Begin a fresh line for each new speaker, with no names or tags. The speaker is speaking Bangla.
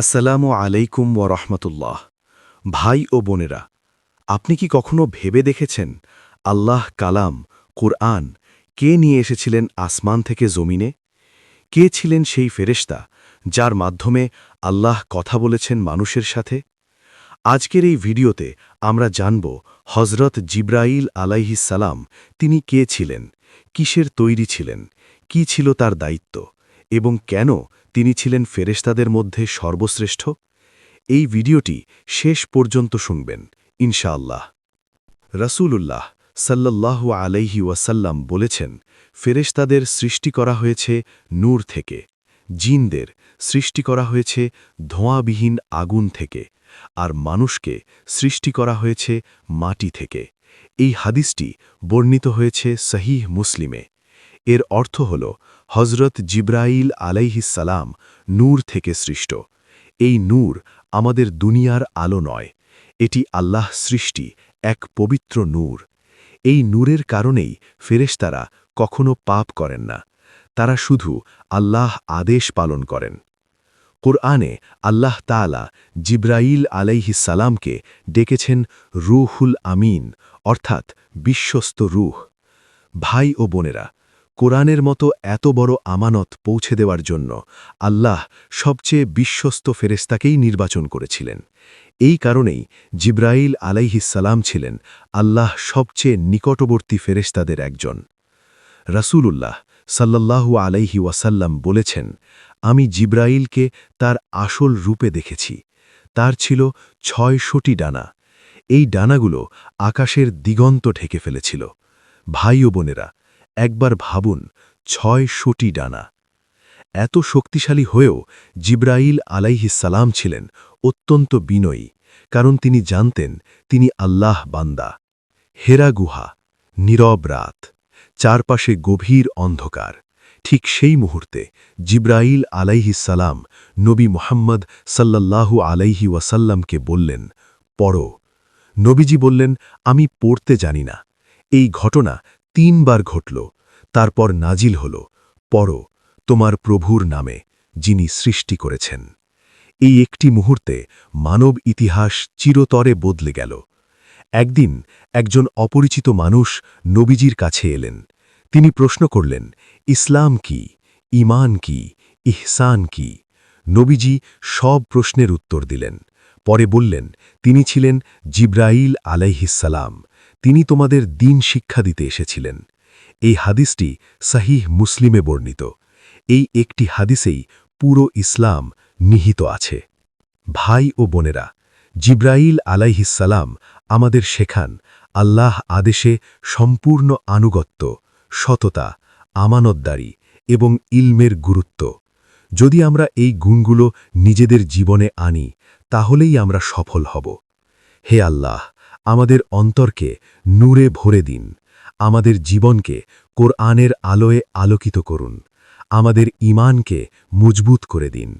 আসসালামু আলাইকুম ওয়ারহমতুল্লাহ। ভাই ও বোনেরা, আপনি কি কখনো ভেবে দেখেছেন আল্লাহ কালাম কুরআন কে নিয়ে এসেছিলেন আসমান থেকে জমিনে? কে ছিলেন সেই ফেরেশতা যার মাধ্যমে আল্লাহ কথা বলেছেন মানুষের সাথে? আজকের এই ভিডিওতে আমরা জানব হজরত জিব্রাইল আলাইহিসসালাম তিনি কে ছিলেন, কিসের তৈরি ছিলেন, কি ছিল তার দায়িত্ব এবং কেন তিনি ছিলেন ফেরেশতাদের মধ্যে সর্বশ্রেষ্ঠ। এই ভিডিওটি শেষ পর্যন্ত শুনবেন ইনশাআল্লাহ। রাসূলুল্লাহ সাল্লাল্লাহু আলাইহি ওয়াসাল্লাম বলেছেন, ফেরেশতাদের সৃষ্টি করা হয়েছে নূর থেকে, জিনদের সৃষ্টি করা হয়েছে ধোঁয়াবিহীন আগুন থেকে, আর মানুষকে সৃষ্টি করা হয়েছে মাটি থেকে। এই হাদিসটি বর্ণিত হয়েছে সহিহ মুসলিমে। এর অর্থ হল হজরত জিব্রাইল আলাইহিসসালাম নূর থেকে সৃষ্ট। এই নূর আমাদের দুনিয়ার আলো নয়, এটি আল্লাহ সৃষ্টি এক পবিত্র নূর। এই নূরের কারণেই ফেরেশতারা কখনো পাপ করেন না, তারা শুধু আল্লাহ আদেশ পালন করেন। কুরআনে আল্লাহ তাআলা জিব্রাইল আলাইহিসসালামকে ডেকেছেন রূহুল আমিন, অর্থাৎ বিশ্বস্ত রূহ। ভাই ও বোনেরা, কোরআনের মতো এত বড় আমানত পৌঁছে দেওয়ার জন্য আল্লাহ সবচেয়ে বিশ্বস্ত ফেরেশতাকেই নির্বাচন করেছিলেন। এই কারণেই জিব্রাইল আলাইহিসসালাম ছিলেন আল্লাহ সবচেয়ে নিকটবর্তী ফেরেশতাদের একজন। রাসূলুল্লাহ সাল্লাল্লাহু আলাইহি ওয়াসাল্লাম বলেছেন, আমি জিব্রাইলকে তার আসল রূপে দেখেছি। তার ছিল ৬০০টি ডানা। এই ডানাগুলো আকাশের দিগন্ত ঢেকে ফেলেছিল। ভাই ও বোনেরা, একবার ভাবুন, ৬০০টি ডানা। এত শক্তিশালী হয়েও জিব্রাইল আলাইহিসসালাম ছিলেন অত্যন্ত বিনয়ী, কারণ তিনি জানতেন তিনি আল্লাহ বান্দা। হেরা গুহা, নীরব রাত, চারপাশে গভীর অন্ধকার। ঠিক সেই মুহূর্তে জিব্রাইল আলাইহিসসালাম নবী মুহাম্মদ সাল্লাল্লাহু আলাইহি ওয়াসাল্লামকে বললেন, পড়ো। নবীজি বললেন, আমি পড়তে জানি না। এই ঘটনা ৩ বার ঘটল। তারপর নাজিল হল, পড়ো তোমার প্রভুর নামে, যিনি সৃষ্টি করেছেন। এই একটি মুহূর্তে মানব ইতিহাস চিরতরে বদলে গেল। একদিন একজন অপরিচিত মানুষ নবীজির কাছে এলেন। তিনি প্রশ্ন করলেন, ইসলাম কি, ঈমান কি, ইহসান কি? নবীজি সব প্রশ্নের উত্তর দিলেন। পরে বললেন, তিনি ছিলেন জিব্রাইল আলাইহিসসালাম, তিনি তোমাদের দ্বীন শিক্ষা দিতে এসেছিলেন। এই হাদিসটি সহিহ মুসলিমে বর্ণিত। এই একটি হাদিসেই পুরো ইসলাম নিহিত আছে। ভাই ও বোনেরা, জিব্রাইল আলাইহিসসালাম আমাদের শেখান আল্লাহ আদেশে সম্পূর্ণ আনুগত্য, সততা, আমানতদারি এবং ইলমের গুরুত্ব। যদি আমরা এই গুণগুলো নিজেদের জীবনে আনি, তাহলেই আমরা সফল হব। হে আল্লাহ, আমাদের অন্তরকে নূরে ভরে দিন, আমাদের জীবনকে কোরআনের আলোয় আলোকিত করুন, আমাদের ঈমানকে মজবুত করে দিন।